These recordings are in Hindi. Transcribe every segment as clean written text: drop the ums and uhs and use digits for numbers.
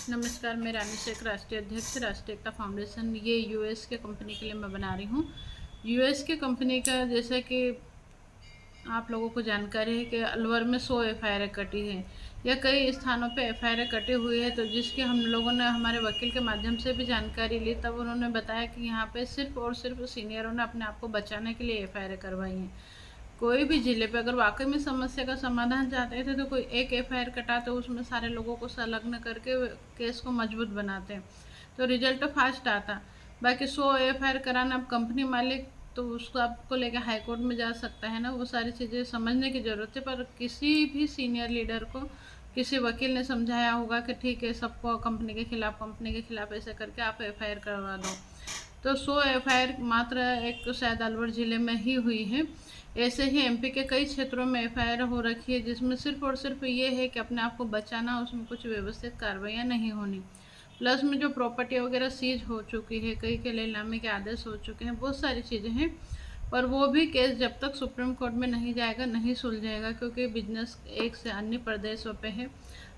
नमस्कार, मैं रानी शेख, राष्ट्रीय अध्यक्ष राष्ट्रीय एकता फाउंडेशन। ये यूएस के कंपनी के लिए मैं बना रही हूँ। यूएस के कंपनी का जैसे कि आप लोगों को जानकारी है कि अलवर में 100 एफआईआर कटी है या कई स्थानों पे एफआईआर कटी हुई है। तो जिसकी हम लोगों ने हमारे वकील के माध्यम से भी जानकारी ली, तब उन्होंने बताया कि यहाँ पे सिर्फ और सिर्फ सीनियरों ने अपने आप को बचाने के लिए एफआईआर करवाई है। कोई भी जिले पे अगर वाकई में समस्या का समाधान चाहते थे तो कोई एक एफआईआर कटाते, उसमें सारे लोगों को संलग्न करके केस को मजबूत बनाते तो रिजल्ट फास्ट आता। बाकी 100 एफआईआर कराना, अब कंपनी मालिक तो उसको आपको लेकर हाई कोर्ट में जा सकता है ना, वो सारी चीज़ें समझने की ज़रूरत है। पर किसी भी सीनियर लीडर को किसी वकील ने समझाया होगा कि ठीक है, सबको कंपनी के खिलाफ ऐसे करके आप एफआईआर करवा दो। तो 100 एफआईआर मात्र एक शायद अलवर ज़िले में ही हुई है। ऐसे ही एमपी के कई क्षेत्रों में एफआईआर हो रखी है, जिसमें सिर्फ और सिर्फ ये है कि अपने आप को बचाना, उसमें कुछ व्यवस्थित कार्रवाइयाँ नहीं होनी। प्लस में जो प्रॉपर्टी वगैरह सीज हो चुकी है, कई के नीलामी के आदेश हो चुके हैं, बहुत सारी चीज़ें हैं। पर वो भी केस जब तक सुप्रीम कोर्ट में नहीं जाएगा नहीं सुलझेगा, क्योंकि बिजनेस एक से अन्य प्रदेशों पे है।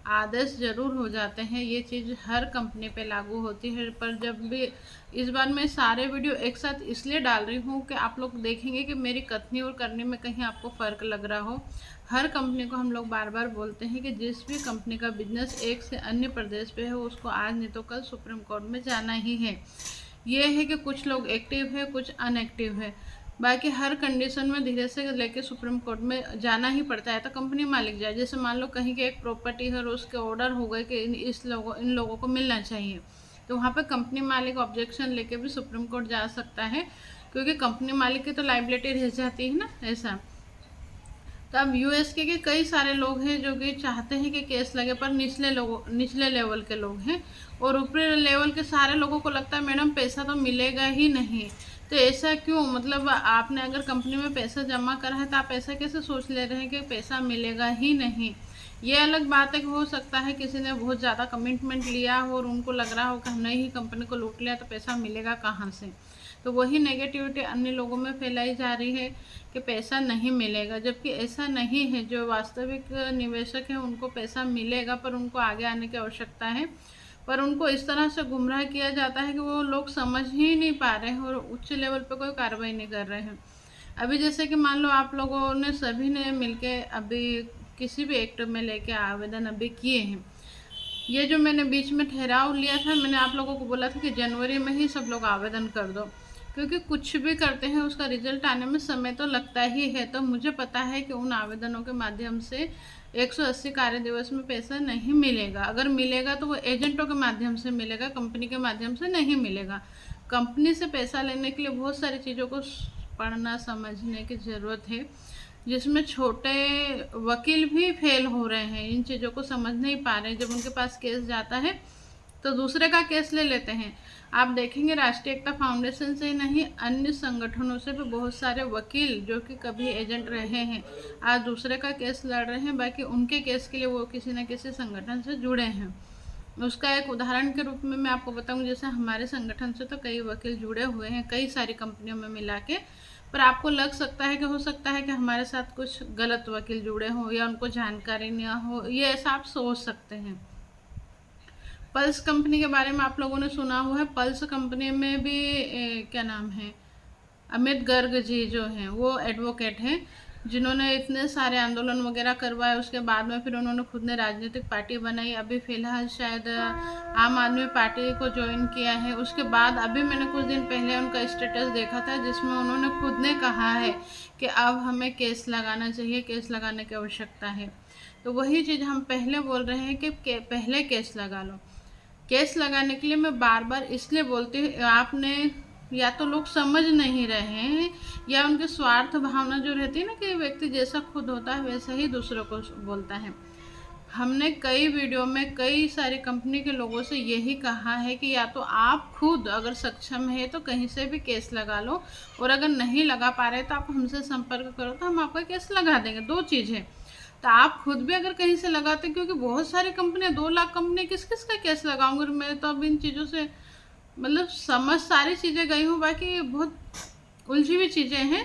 आदेश जरूर हो जाते हैं, ये चीज़ हर कंपनी पे लागू होती है। पर जब भी इस बार मैं सारे वीडियो एक साथ इसलिए डाल रही हूँ कि आप लोग देखेंगे कि मेरी कथनी और करने में कहीं आपको फ़र्क लग रहा हो। हर कंपनी को हम लोग बार बार बोलते हैं कि जिस भी कंपनी का बिजनेस एक से अन्य प्रदेश पे है, उसको आज नहीं तो कल सुप्रीम कोर्ट में जाना ही है। ये है कि कुछ लोग एक्टिव है, कुछ अनएक्टिव है, बाकी हर कंडीशन में धीरे से लेके सुप्रीम कोर्ट में जाना ही पड़ता है। तो कंपनी मालिक जाए, जैसे मान लो कहीं की एक प्रॉपर्टी है और उसके ऑर्डर हो गए कि इन लोगों को मिलना चाहिए, तो वहाँ पे कंपनी मालिक ऑब्जेक्शन लेके भी सुप्रीम कोर्ट जा सकता है, क्योंकि कंपनी मालिक की तो लाइबिलिटी रह जाती है ना ऐसा। तो अब यूएस के कई सारे लोग हैं जो कि चाहते हैं कि केस लगे, पर निचले लेवल के लोग हैं, और ऊपरी लेवल के सारे लोगों को लगता है मैडम पैसा तो मिलेगा ही नहीं। तो ऐसा क्यों? मतलब आपने अगर कंपनी में पैसा जमा करा है तो आप ऐसा कैसे सोच ले रहे हैं कि पैसा मिलेगा ही नहीं। ये अलग बात है कि हो सकता है किसी ने बहुत ज़्यादा कमिटमेंट लिया हो और उनको लग रहा हो कि हमने ही कंपनी को लूट लिया तो पैसा मिलेगा कहाँ से। तो वही नेगेटिविटी अन्य लोगों में फैलाई जा रही है कि पैसा नहीं मिलेगा, जबकि ऐसा नहीं है। जो वास्तविक निवेशक हैं उनको पैसा मिलेगा, पर उनको आगे आने की आवश्यकता है। पर उनको इस तरह से गुमराह किया जाता है कि वो लोग समझ ही नहीं पा रहे हैं और उच्च लेवल पे कोई कार्रवाई नहीं कर रहे हैं। अभी जैसे कि मान लो आप लोगों ने सभी ने मिलके अभी किसी भी एक्ट में लेके आवेदन अभी किए हैं। ये जो मैंने बीच में ठहराव लिया था, मैंने आप लोगों को बोला था कि जनवरी में ही सब लोग आवेदन कर दो, क्योंकि कुछ भी करते हैं उसका रिजल्ट आने में समय तो लगता ही है। तो मुझे पता है कि उन आवेदनों के माध्यम से 180 कार्य दिवस में पैसा नहीं मिलेगा। अगर मिलेगा तो वो एजेंटों के माध्यम से मिलेगा, कंपनी के माध्यम से नहीं मिलेगा। कंपनी से पैसा लेने के लिए बहुत सारी चीज़ों को पढ़ना समझने की ज़रूरत है, जिसमें छोटे वकील भी फेल हो रहे हैं, इन चीज़ों को समझ नहीं पा रहे हैं। जब उनके पास केस जाता है तो दूसरे का केस ले लेते हैं। आप देखेंगे राष्ट्रीय एकता फाउंडेशन से नहीं, अन्य संगठनों से भी बहुत सारे वकील जो कि कभी एजेंट रहे हैं आज दूसरे का केस लड़ रहे हैं। बाकी उनके केस के लिए वो किसी न किसी संगठन से जुड़े हैं। उसका एक उदाहरण के रूप में मैं आपको बताऊं, जैसे हमारे संगठन से तो कई वकील जुड़े हुए हैं कई सारी कंपनियों में मिला के। पर आपको लग सकता है कि हो सकता है कि हमारे साथ कुछ गलत वकील जुड़े हों या उनको जानकारी न हो, ये ऐसा आप सोच सकते हैं। पल्स कंपनी के बारे में आप लोगों ने सुना हुआ है। पल्स कंपनी में भी क्या नाम है, अमित गर्ग जी जो हैं वो एडवोकेट हैं, जिन्होंने इतने सारे आंदोलन वगैरह करवाए। उसके बाद में फिर उन्होंने खुद ने राजनीतिक पार्टी बनाई। अभी फ़िलहाल शायद आम आदमी पार्टी को ज्वाइन किया है। उसके बाद अभी मैंने कुछ दिन पहले उनका स्टेटस देखा था, जिसमें उन्होंने खुद ने कहा है कि अब हमें केस लगाना चाहिए, केस लगाने की आवश्यकता है। तो वही चीज़ हम पहले बोल रहे हैं कि पहले केस लगा लो। केस लगाने के लिए मैं बार बार इसलिए बोलती हूँ, आपने या तो लोग समझ नहीं रहे हैं या उनके स्वार्थ भावना जो रहती है ना कि व्यक्ति जैसा खुद होता है वैसा ही दूसरों को बोलता है। हमने कई वीडियो में कई सारी कंपनी के लोगों से यही कहा है कि या तो आप खुद अगर सक्षम है तो कहीं से भी केस लगा लो, और अगर नहीं लगा पा रहे तो आप हमसे संपर्क करो तो हम आपका केस लगा देंगे। दो चीज़ है, तो आप खुद भी अगर कहीं से लगाते, क्योंकि बहुत सारी कंपनियां 2 लाख कंपनी किस किस का केस लगाऊंगी। मैं तो अब इन चीज़ों से मतलब समझ सारी चीज़ें गई हूँ, बाकी बहुत उलझी हुई चीज़ें हैं।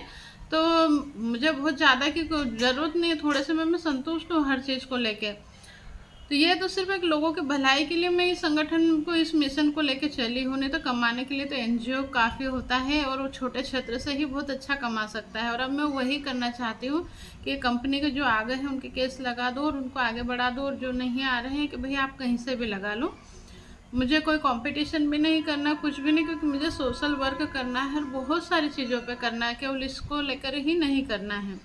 तो मुझे बहुत ज़्यादा की कोई ज़रूरत नहीं है, थोड़े समय में संतुष्ट हूँ हर चीज़ को लेके। तो ये तो सिर्फ एक लोगों के भलाई के लिए मैं इस संगठन को, इस मिशन को लेकर चली हूँ। नहीं तो कमाने के लिए तो एनजीओ काफ़ी होता है और वो छोटे क्षेत्र से ही बहुत अच्छा कमा सकता है। और अब मैं वही करना चाहती हूँ कि कंपनी के जो आगे हैं उनके केस लगा दो और उनको आगे बढ़ा दो, और जो नहीं आ रहे हैं कि भैया आप कहीं से भी लगा लो। मुझे कोई कंपटीशन भी नहीं करना, कुछ भी नहीं, क्योंकि मुझे सोशल वर्क करना है और बहुत सारी चीज़ों पे करना है, केवल इसको लेकर ही नहीं करना है।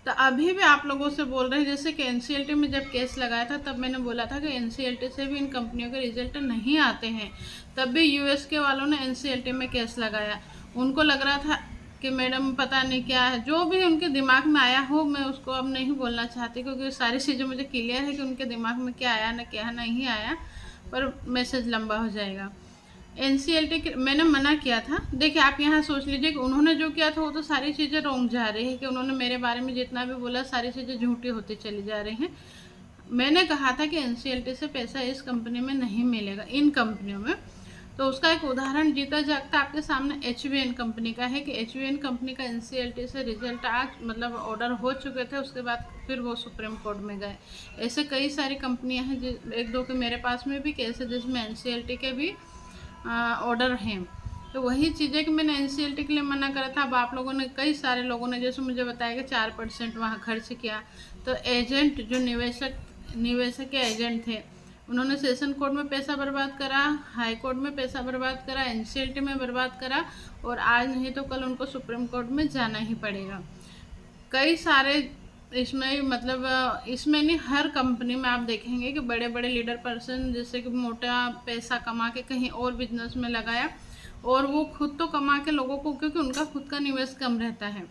तो अभी भी आप लोगों से बोल रहे हैं, जैसे कि एनसीएलटी में जब केस लगाया था तब मैंने बोला था कि एनसीएलटी से भी इन कंपनियों के रिजल्ट नहीं आते हैं। तब भी यूएस के वालों ने एनसीएलटी में केस लगाया। उनको लग रहा था कि मैडम पता नहीं क्या है, जो भी उनके दिमाग में आया हो, मैं उसको अब नहीं बोलना चाहती क्योंकि सारी चीज़ें मुझे क्लियर है कि उनके दिमाग में क्या आया ना क्या नहीं आया, पर मैसेज लंबा हो जाएगा। एनसीएलटी के मैंने मना किया था। देखिए आप यहाँ सोच लीजिए कि उन्होंने जो किया था वो तो सारी चीज़ें रोंग जा रही है, कि उन्होंने मेरे बारे में जितना भी बोला सारी चीज़ें झूठी होती चली जा रही हैं। मैंने कहा था कि एनसीएलटी से पैसा इस कंपनी में नहीं मिलेगा, इन कंपनियों में। तो उसका एक उदाहरण जीता जागता आपके सामने एचवीएन कंपनी का है कि एचवीएन कंपनी का एनसीएलटी से रिजल्ट आज मतलब ऑर्डर हो चुके थे, उसके बाद फिर वो सुप्रीम कोर्ट में गए। ऐसे कई सारी कंपनियां हैं, एक दो के मेरे पास में भी केस है जिसमें एनसीएलटी के भी ऑर्डर हैं। तो वही चीज़ें कि मैंने एनसीएलटी के लिए मना करा था। अब आप लोगों ने, कई सारे लोगों ने जैसे मुझे बताया कि 4% वहाँ खर्च किया। तो एजेंट जो निवेशक के एजेंट थे, उन्होंने सेशन कोर्ट में पैसा बर्बाद करा, हाई कोर्ट में पैसा बर्बाद करा, एनसीएलटी में बर्बाद करा, और आज नहीं तो कल उनको सुप्रीम कोर्ट में जाना ही पड़ेगा। कई सारे इसमें मतलब इसमें नहीं, हर कंपनी में आप देखेंगे कि बड़े बड़े लीडर पर्सन जैसे कि मोटा पैसा कमा के कहीं और बिजनेस में लगाया, और वो खुद तो कमा के लोगों को, क्योंकि उनका खुद का निवेश कम रहता है।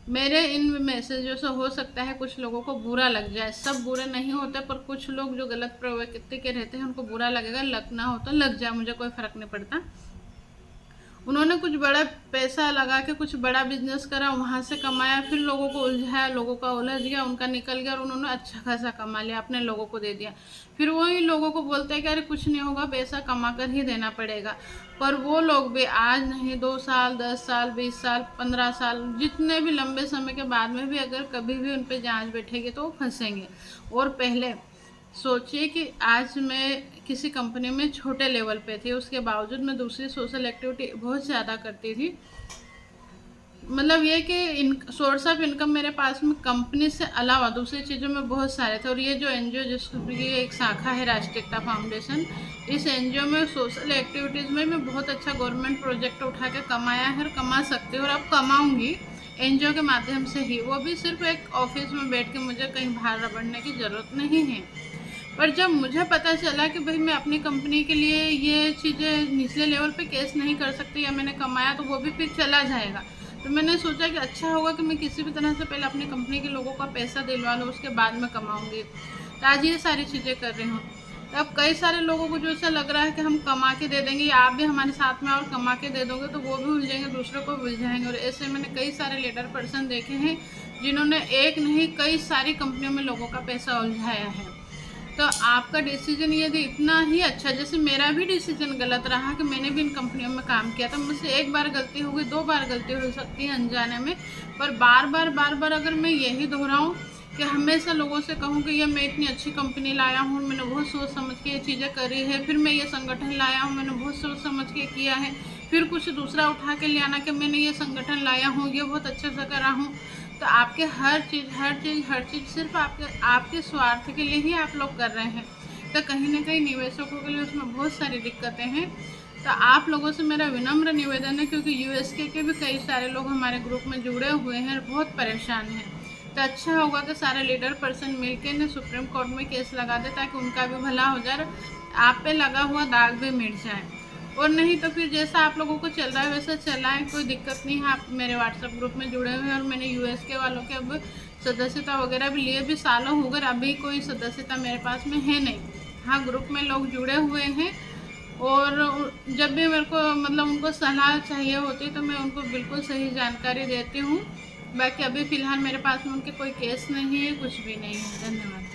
मेरे इन मैसेजों से हो सकता है कुछ लोगों को बुरा लग जाए, सब बुरे नहीं होते, पर कुछ लोग जो गलत प्रवृत्ति के रहते हैं उनको बुरा लगेगा। लगना हो तो लग जाए, मुझे कोई फ़र्क नहीं पड़ता। उन्होंने कुछ बड़ा पैसा लगा के कुछ बड़ा बिजनेस करा, वहाँ से कमाया, फिर लोगों को उलझाया, लोगों का उलझ गया, उनका निकल गया और उन्होंने अच्छा खासा कमा लिया, अपने लोगों को दे दिया। फिर वही लोगों को बोलते हैं कि अरे कुछ नहीं होगा, पैसा कमा कर ही देना पड़ेगा। पर वो लोग भी आज नहीं 2 साल, 10 साल, 20 साल, 15 साल, जितने भी लंबे समय के बाद में भी अगर कभी भी उन पर जाँच बैठेगी तो वो फंसेंगे। और पहले सोचिए कि आज मैं किसी कंपनी में छोटे लेवल पे थी, उसके बावजूद मैं दूसरी सोशल एक्टिविटी बहुत ज़्यादा करती थी। मतलब ये कि सोर्स ऑफ इनकम मेरे पास में कंपनी से अलावा दूसरी चीज़ों में बहुत सारे थे। और ये जो एनजीओ जिसकी एक शाखा है राष्ट्रीय एकता फाउंडेशन, इस एनजीओ में सोशल एक्टिविटीज़ में मैं बहुत अच्छा गवर्नमेंट प्रोजेक्ट उठा के कमाया है और कमा सकती हूँ, और अब कमाऊँगी एनजीओ के माध्यम से ही। वो भी सिर्फ एक ऑफिस में बैठ के, मुझे कहीं बाहर रगड़ने की ज़रूरत नहीं है। पर जब मुझे पता चला कि भाई मैं अपनी कंपनी के लिए ये चीज़ें निचले लेवल पे केस नहीं कर सकती, या मैंने कमाया तो वो भी फिर चला जाएगा, तो मैंने सोचा कि अच्छा होगा कि मैं किसी भी तरह से पहले अपनी कंपनी के लोगों का पैसा दिलवा लूँ, उसके बाद में कमाऊँगी। तो आज ये सारी चीज़ें कर रही हूँ। तो अब कई सारे लोगों को जो ऐसा लग रहा है कि हम कमा के दे देंगे, या आप भी हमारे साथ में और कमा के दे दोगे, तो वो भी उलझेंगे, दूसरों को भी उलझाएंगे। और ऐसे मैंने कई सारे लीडर पर्सन देखे हैं जिन्होंने एक नहीं कई सारी कंपनियों में लोगों का पैसा उलझाया है। तो आपका डिसीजन यदि इतना ही अच्छा, जैसे मेरा भी डिसीजन गलत रहा कि मैंने भी इन कंपनियों में काम किया था, मुझसे एक बार गलती हो गई, 2 बार गलती हो सकती है अनजाने में, पर बार बार अगर मैं यही दोहराऊं कि हमेशा लोगों से कहूं कि ये मैं इतनी अच्छी कंपनी लाया हूं, मैंने बहुत सोच समझ के ये चीज़ें करी है, फिर मैं ये संगठन लाया हूँ, मैंने बहुत सोच समझ के किया है, फिर कुछ दूसरा उठा के ले आना कि मैंने ये संगठन लाया हूँ, ये बहुत अच्छे से करा हूँ, तो आपके हर चीज़ सिर्फ आपके स्वार्थ के लिए ही आप लोग कर रहे हैं। तो कहीं ना कहीं निवेशकों के लिए उसमें बहुत सारी दिक्कतें हैं। तो आप लोगों से मेरा विनम्र निवेदन है, क्योंकि यूएसके के भी कई सारे लोग हमारे ग्रुप में जुड़े हुए हैं और बहुत परेशान हैं। तो अच्छा होगा कि सारे लीडर पर्सन मिलकर ने सुप्रीम कोर्ट में केस लगा दे, ताकि उनका भी भला हो जाए, आप पे लगा हुआ दाग भी मिट जाए। और नहीं तो फिर जैसा आप लोगों को चल रहा है वैसा चलाएं, कोई दिक्कत नहीं है। आप मेरे व्हाट्सएप ग्रुप में जुड़े हुए हैं, और मैंने यूएस के वालों के अब सदस्यता वगैरह भी लिए भी सालों हो गए, अभी कोई सदस्यता मेरे पास में है नहीं। हाँ, ग्रुप में लोग जुड़े हुए हैं, और जब भी मेरे को मतलब उनको सलाह चाहिए होती तो मैं उनको बिल्कुल सही जानकारी देती हूँ। बाकी अभी फ़िलहाल मेरे पास में उनके कोई केस नहीं है, कुछ भी नहीं है। धन्यवाद।